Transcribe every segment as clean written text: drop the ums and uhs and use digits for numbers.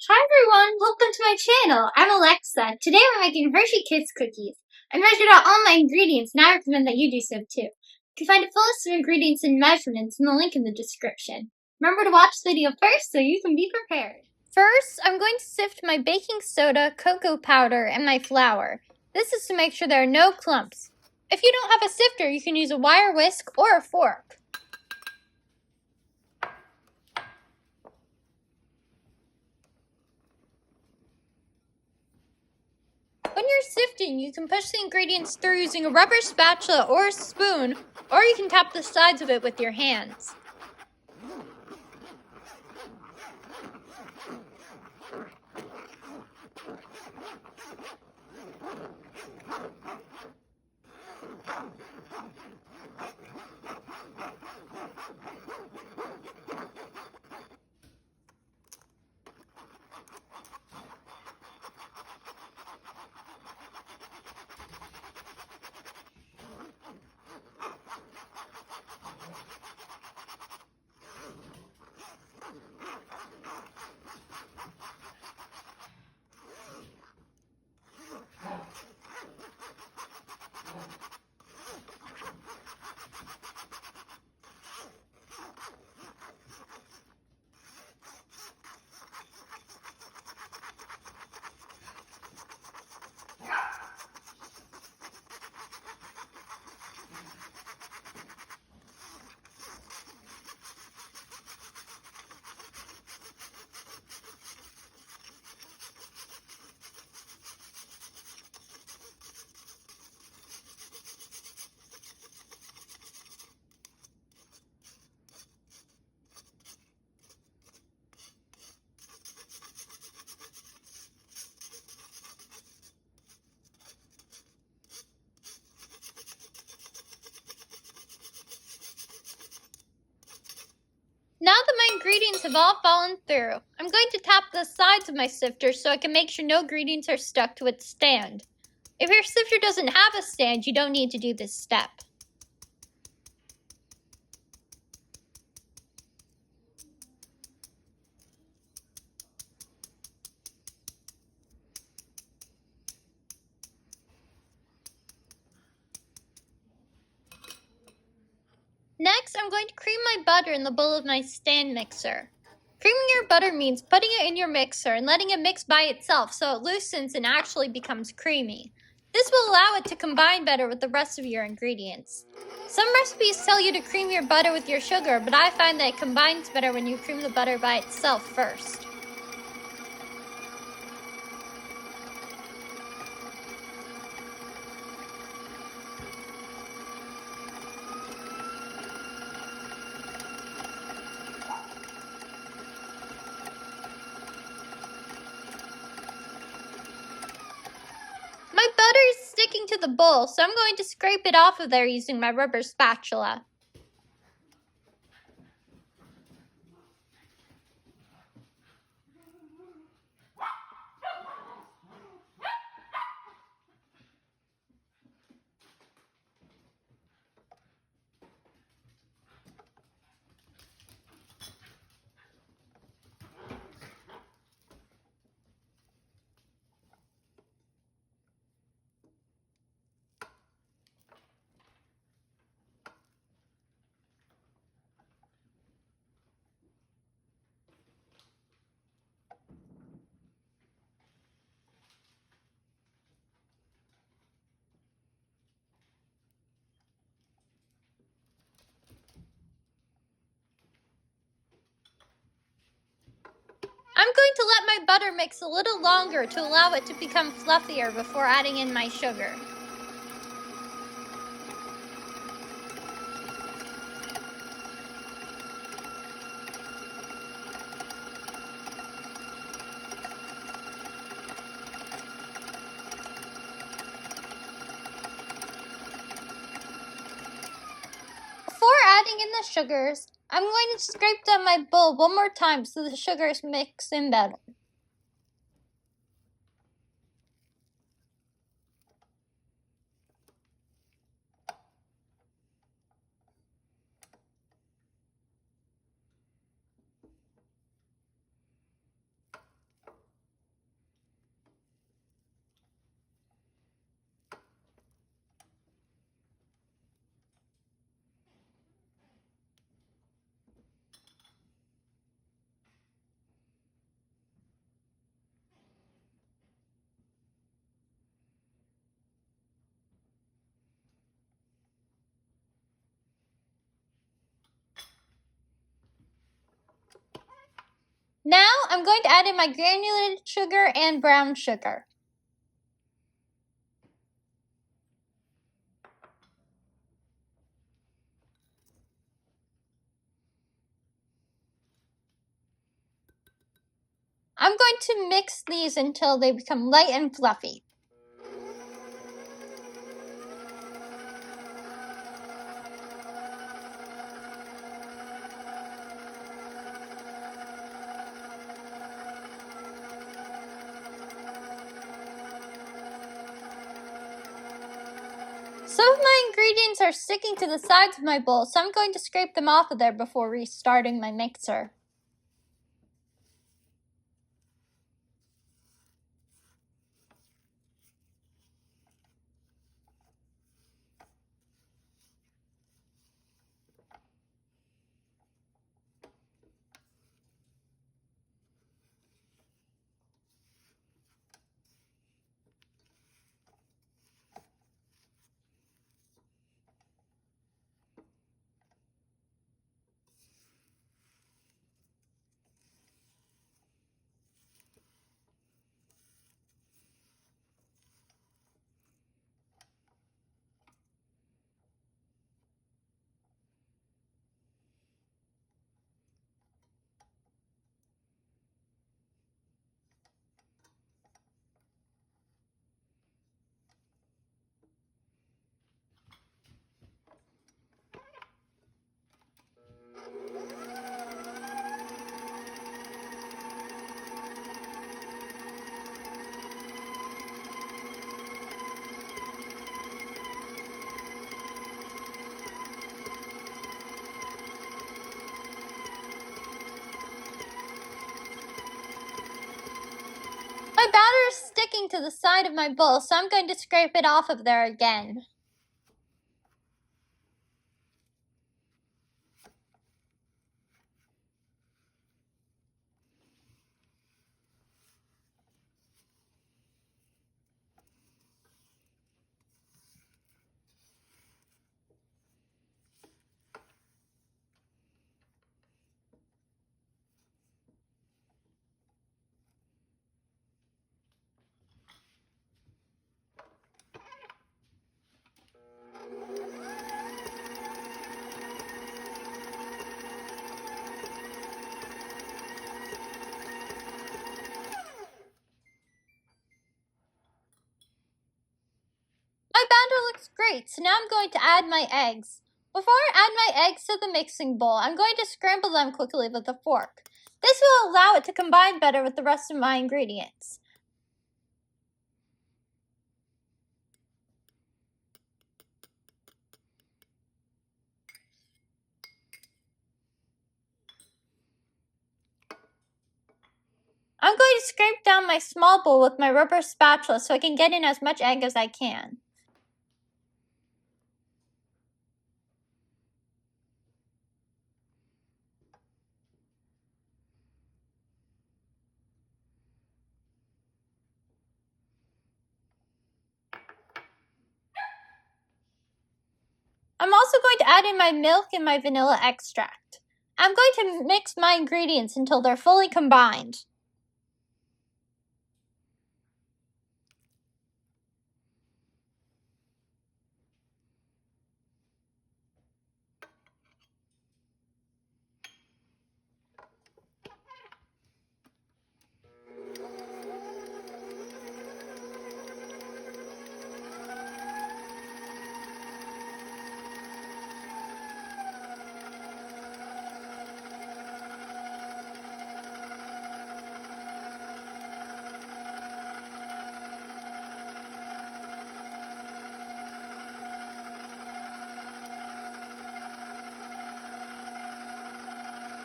Hi everyone, welcome to my channel. I'm Alexa. Today we're making Hershey Kisses cookies. I measured out all my ingredients and I recommend that you do so too. You can find a full list of ingredients and measurements in the link in the description. Remember to watch the video first so you can be prepared. First, I'm going to sift my baking soda, cocoa powder, and my flour. This is to make sure there are no clumps. If you don't have a sifter, you can use a wire whisk or a fork. When you're sifting, you can push the ingredients through using a rubber spatula or a spoon, or you can tap the sides of it with your hands. Now that my ingredients have all fallen through, I'm going to tap the sides of my sifter so I can make sure no ingredients are stuck to its stand. If your sifter doesn't have a stand, you don't need to do this step. Next, I'm going to cream my butter in the bowl of my stand mixer. Creaming your butter means putting it in your mixer and letting it mix by itself so it loosens and actually becomes creamy. This will allow it to combine better with the rest of your ingredients. Some recipes tell you to cream your butter with your sugar, but I find that it combines better when you cream the butter by itself first. My butter is sticking to the bowl, so I'm going to scrape it off of there using my rubber spatula. I'm going to let my butter mix a little longer to allow it to become fluffier before adding in my sugar. Before adding in the sugars, I'm going to scrape down my bowl one more time so the sugars mix in better. Now I'm going to add in my granulated sugar and brown sugar. I'm going to mix these until they become light and fluffy. Some of my ingredients are sticking to the sides of my bowl, so I'm going to scrape them off of there before restarting my mixer. My batter is sticking to the side of my bowl, so I'm going to scrape it off of there again. My batter looks great, so now I'm going to add my eggs. Before I add my eggs to the mixing bowl, I'm going to scramble them quickly with a fork. This will allow it to combine better with the rest of my ingredients. I'm going to scrape down my small bowl with my rubber spatula so I can get in as much egg as I can. I'm also going to add in my milk and my vanilla extract. I'm going to mix my ingredients until they're fully combined.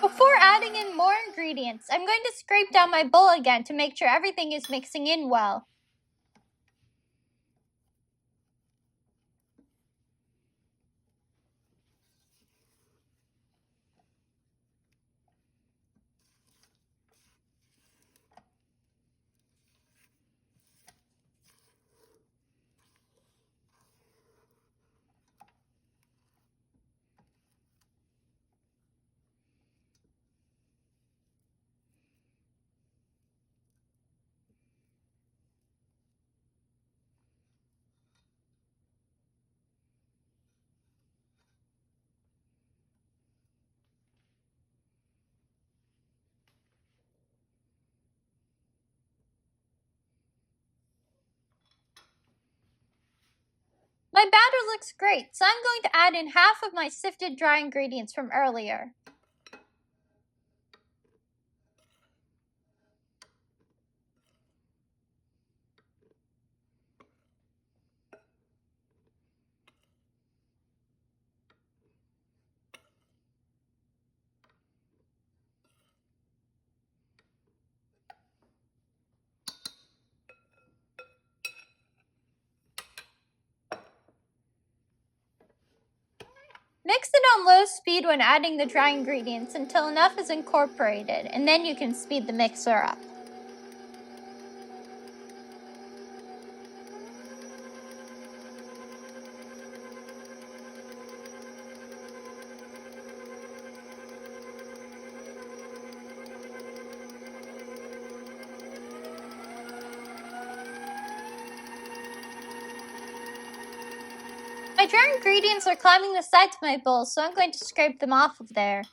Before adding in more ingredients, I'm going to scrape down my bowl again to make sure everything is mixing in well. My batter looks great, so I'm going to add in half of my sifted dry ingredients from earlier. Mix it on low speed when adding the dry ingredients until enough is incorporated, and then you can speed the mixer up. My dry ingredients are climbing the sides of my bowl, so I'm going to scrape them off of there.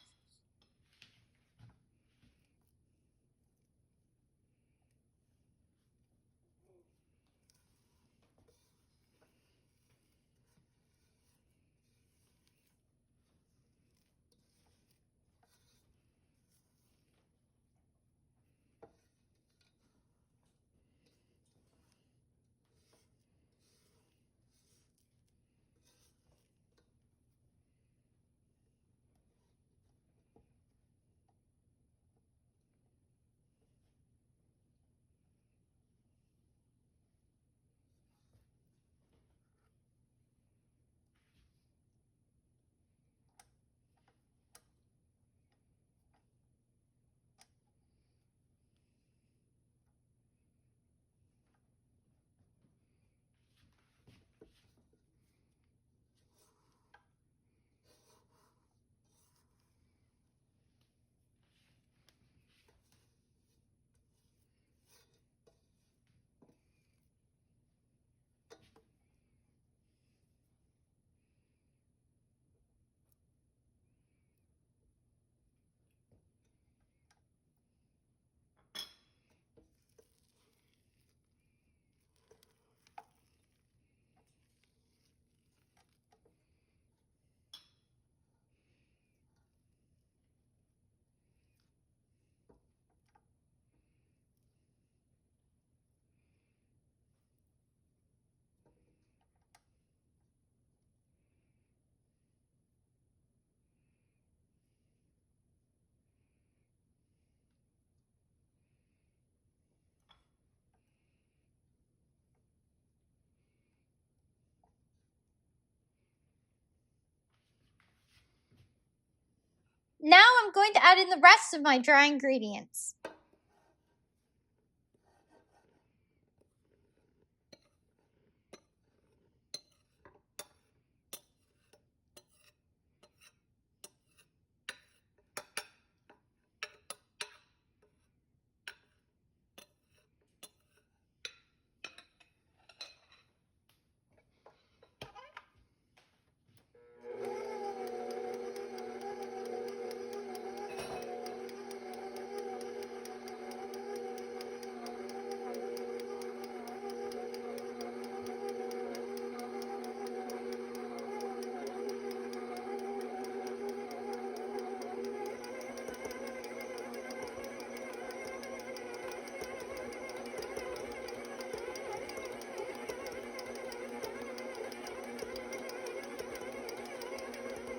Now I'm going to add in the rest of my dry ingredients.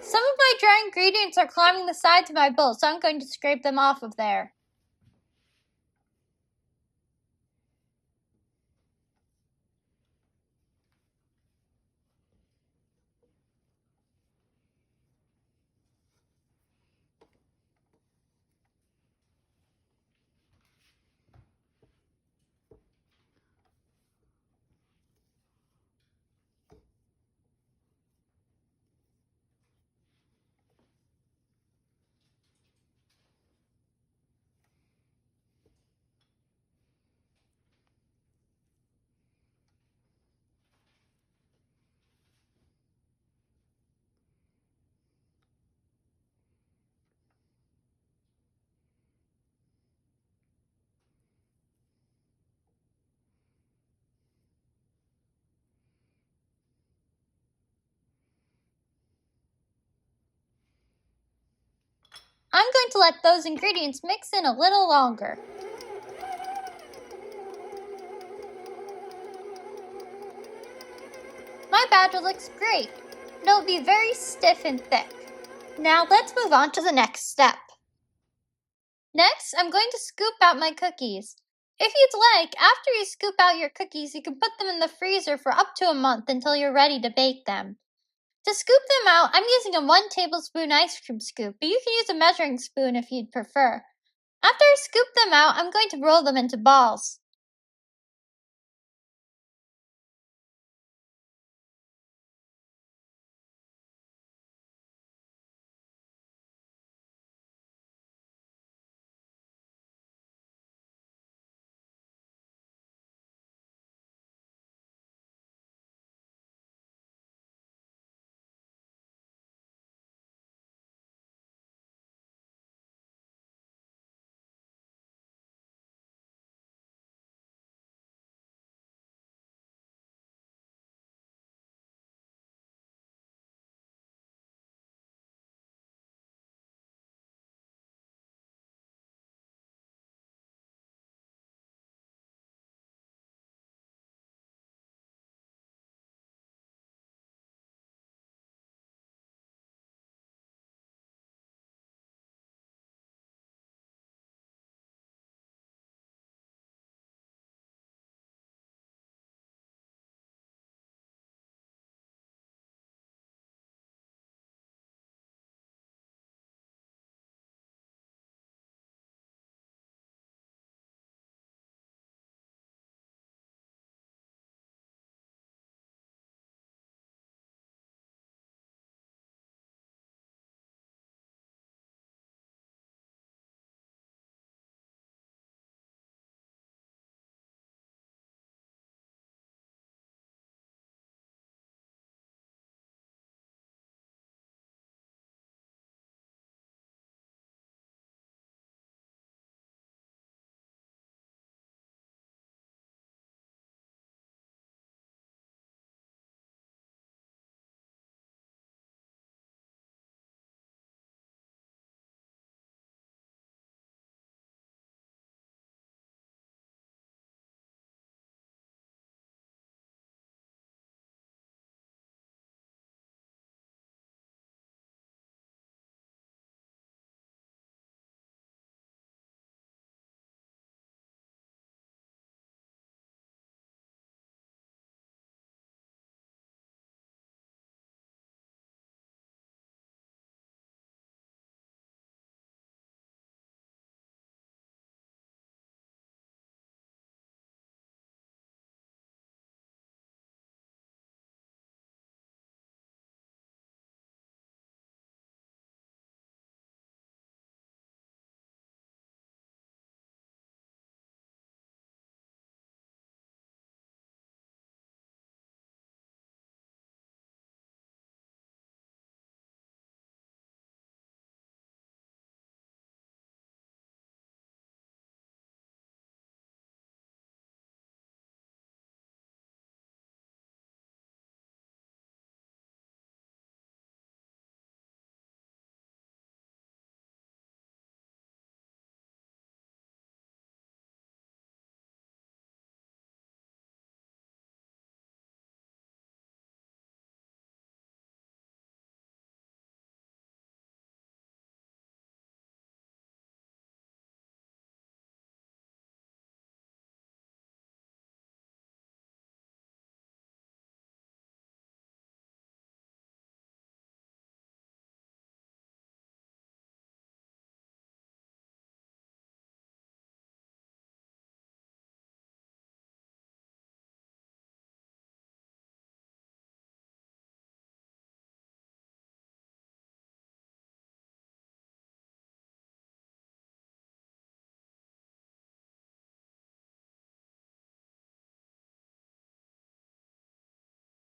Some of my dry ingredients are climbing the sides of my bowl, so I'm going to scrape them off of there. I'm going to let those ingredients mix in a little longer. My batter looks great, but it'll be very stiff and thick. Now let's move on to the next step. Next, I'm going to scoop out my cookies. If you'd like, after you scoop out your cookies, you can put them in the freezer for up to a month until you're ready to bake them. To scoop them out, I'm using a 1 tablespoon ice cream scoop, but you can use a measuring spoon if you'd prefer. After I scoop them out, I'm going to roll them into balls.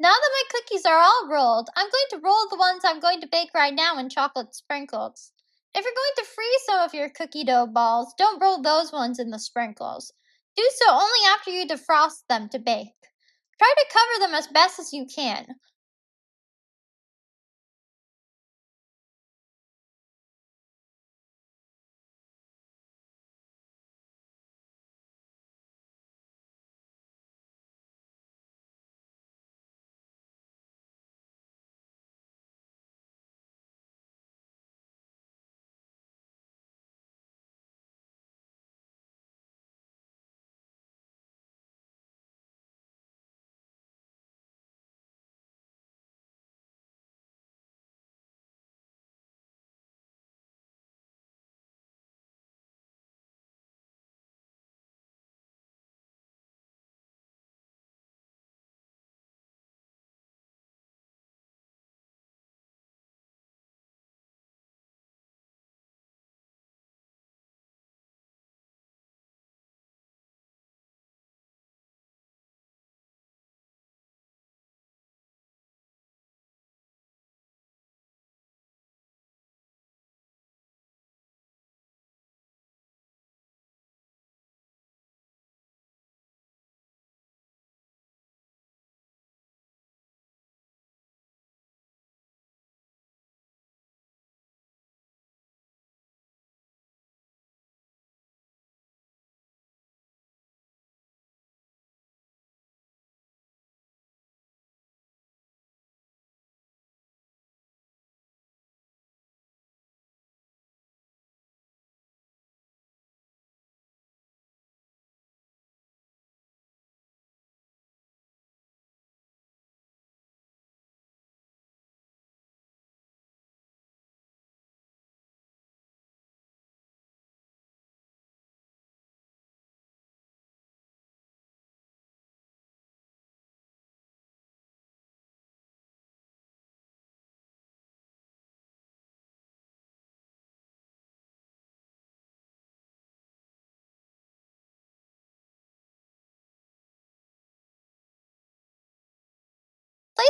Now that my cookies are all rolled, I'm going to roll the ones I'm going to bake right now in chocolate sprinkles. If you're going to freeze some of your cookie dough balls, don't roll those ones in the sprinkles. Do so only after you defrost them to bake. Try to cover them as best as you can.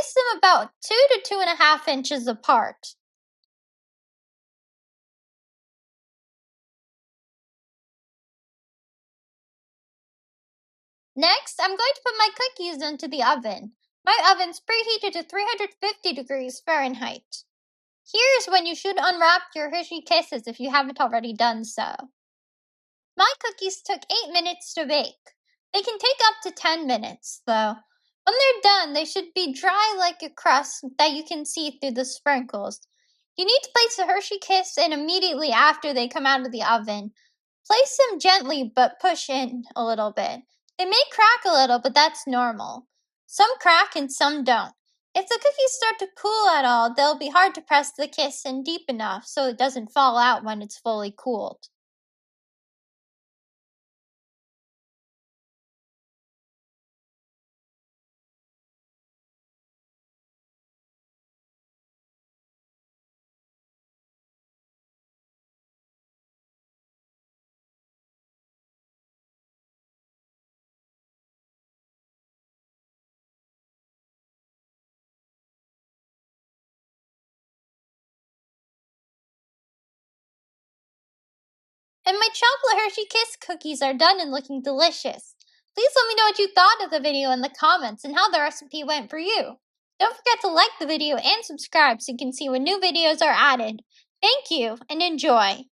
Place them about 2 to 2.5 inches apart. Next, I'm going to put my cookies into the oven. My oven's preheated to 350 degrees Fahrenheit. Here's when you should unwrap your Hershey Kisses if you haven't already done so. My cookies took 8 minutes to bake. They can take up to 10 minutes, though. When they're done, they should be dry like a crust that you can see through the sprinkles. You need to place the Hershey Kiss in immediately after they come out of the oven. Place them gently but push in a little bit. They may crack a little, but that's normal. Some crack and some don't. If the cookies start to cool at all, they'll be hard to press the kiss in deep enough so it doesn't fall out when it's fully cooled. And my chocolate Hershey Kiss cookies are done and looking delicious. Please let me know what you thought of the video in the comments and how the recipe went for you. Don't forget to like the video and subscribe so you can see when new videos are added. Thank you and enjoy!